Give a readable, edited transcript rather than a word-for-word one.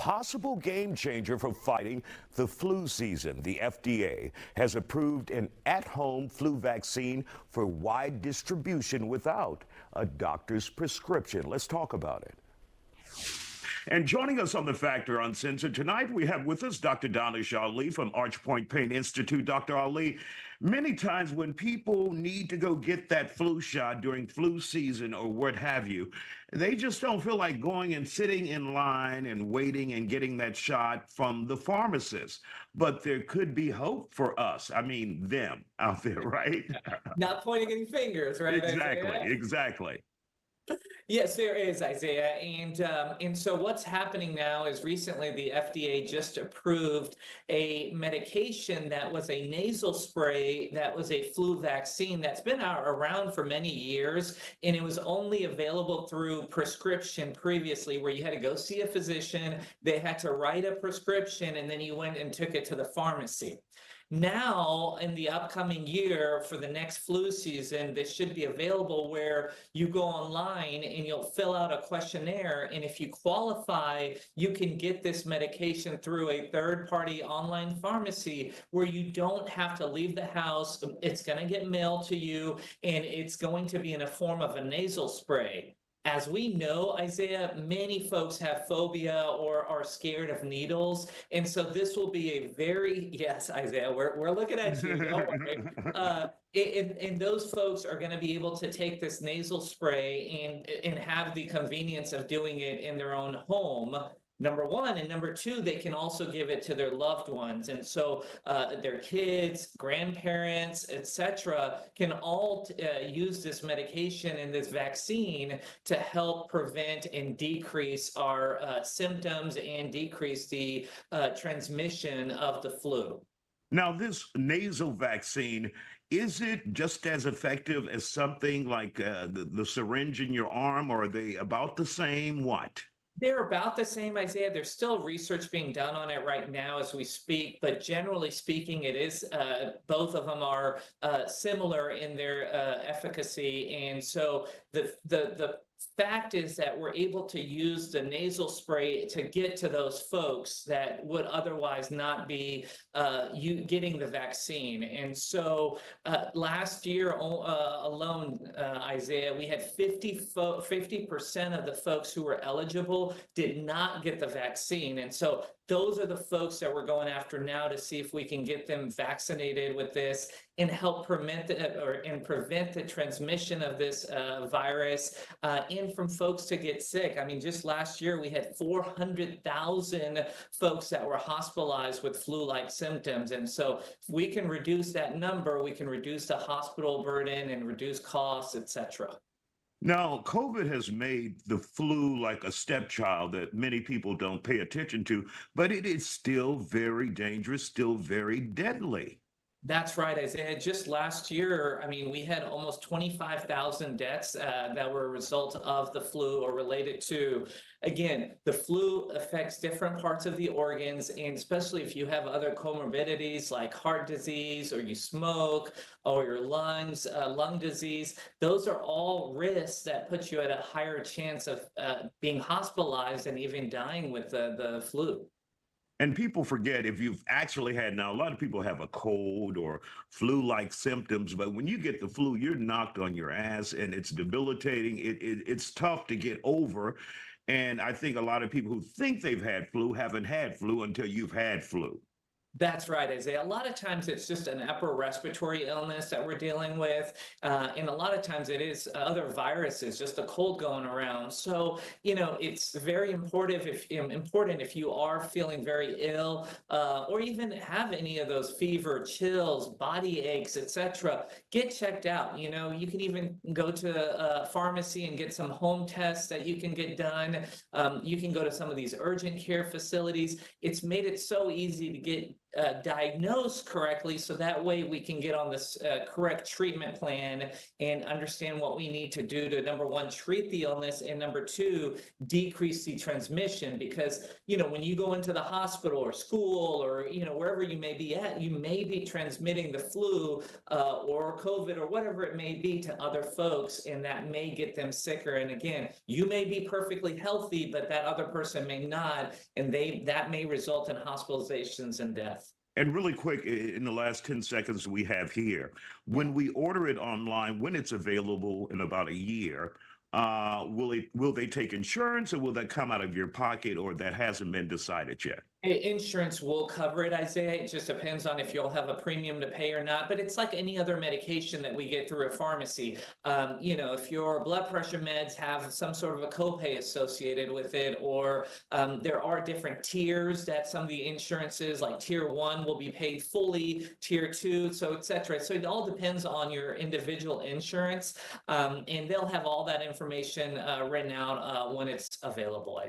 possible game changer for fighting the flu season. The FDA has approved an at-home flu vaccine for wide distribution without a doctor's prescription. Let's talk about it. And joining us on the Factor Uncensored tonight, we have with us Dr. Danish Ali from Arch Point Pain Institute. Dr. Ali, many times when people need to go get that flu shot during flu season or what have you, they just don't feel like going and sitting in line and waiting and getting that shot from the pharmacist. But there could be hope for us. I mean, them out there, right? Not pointing any fingers, right? Exactly. Yes, there is, Isaiah. And so what's happening now is recently the FDA just approved a medication that was a nasal spray that was a flu vaccine that's been around for many years. And it was only available through prescription previously, where you had to go see a physician, they had to write a prescription, and then you went and took it to the pharmacy. Now, in the upcoming year for the next flu season, this should be available where you go online and you'll fill out a questionnaire. And if you qualify, you can get this medication through a third-party online pharmacy where you don't have to leave the house. It's going to get mailed to you, and it's going to be in a form of a nasal spray. As we know, Isaiah, many folks have phobia or are scared of needles. And so this will be a yes, Isaiah, we're looking at you. Don't worry. And those folks are going to be able to take this nasal spray and have the convenience of doing it in their own home. Number one, and number two, they can also give it to their loved ones. And so their kids, grandparents, etc., can all use this medication and this vaccine to help prevent and decrease our symptoms and decrease the transmission of the flu. Now, this nasal vaccine, is it just as effective as something like the syringe in your arm, or are they about the same? What? They're about the same, Isaiah. There's still research being done on it right now as we speak, but generally speaking, it is both of them are similar in their efficacy. And so the fact is that we're able to use the nasal spray to get to those folks that would otherwise not be getting the vaccine. And so last year alone, Isaiah, we had 50% of the folks who were eligible did not get the vaccine. And so those are the folks that we're going after now to see if we can get them vaccinated with this and help prevent the transmission of this virus and from folks to get sick. I mean, just last year we had 400,000 folks that were hospitalized with flu-like symptoms. And so if we can reduce that number, we can reduce the hospital burden and reduce costs, etc. Now, COVID has made the flu like a stepchild that many people don't pay attention to, but it is still very dangerous, still very deadly. That's right, Isaiah. Just last year, I mean, we had almost 25,000 deaths that were a result of the flu or related to. Again, the flu affects different parts of the organs, and especially if you have other comorbidities like heart disease or you smoke or your lungs, lung disease, those are all risks that put you at a higher chance of being hospitalized and even dying with the flu. And people forget, if you've actually had, now a lot of people have a cold or flu-like symptoms, but when you get the flu, you're knocked on your ass and it's debilitating. It's tough to get over. And I think a lot of people who think they've had flu haven't had flu until you've had flu. That's right, Isaiah. A lot of times it's just an upper respiratory illness that we're dealing with. And a lot of times it is other viruses, just a cold going around. So, you know, it's very important if you are feeling very ill or even have any of those fever, chills, body aches, etc., get checked out. You know, you can even go to a pharmacy and get some home tests that you can get done. You can go to some of these urgent care facilities. It's made it so easy to get diagnosed correctly, so that way we can get on this correct treatment plan and understand what we need to do to, number one, treat the illness, and number two, decrease the transmission. Because, when you go into the hospital or school or, wherever you may be at, you may be transmitting the flu or COVID or whatever it may be to other folks, and that may get them sicker. And again, you may be perfectly healthy, but that other person may not, and that may result in hospitalizations and death. And really quick, in the last 10 seconds we have here, when we order it online, when it's available in about a year, will they take insurance, or will that come out of your pocket, or that hasn't been decided yet? Insurance will cover it, Isaiah. It just depends on if you'll have a premium to pay or not. But it's like any other medication that we get through a pharmacy. If your blood pressure meds have some sort of a copay associated with it, or there are different tiers that some of the insurances, like tier 1 will be paid fully, tier 2, so et cetera. So it all depends on your individual insurance, and they'll have all that information written out when it's available.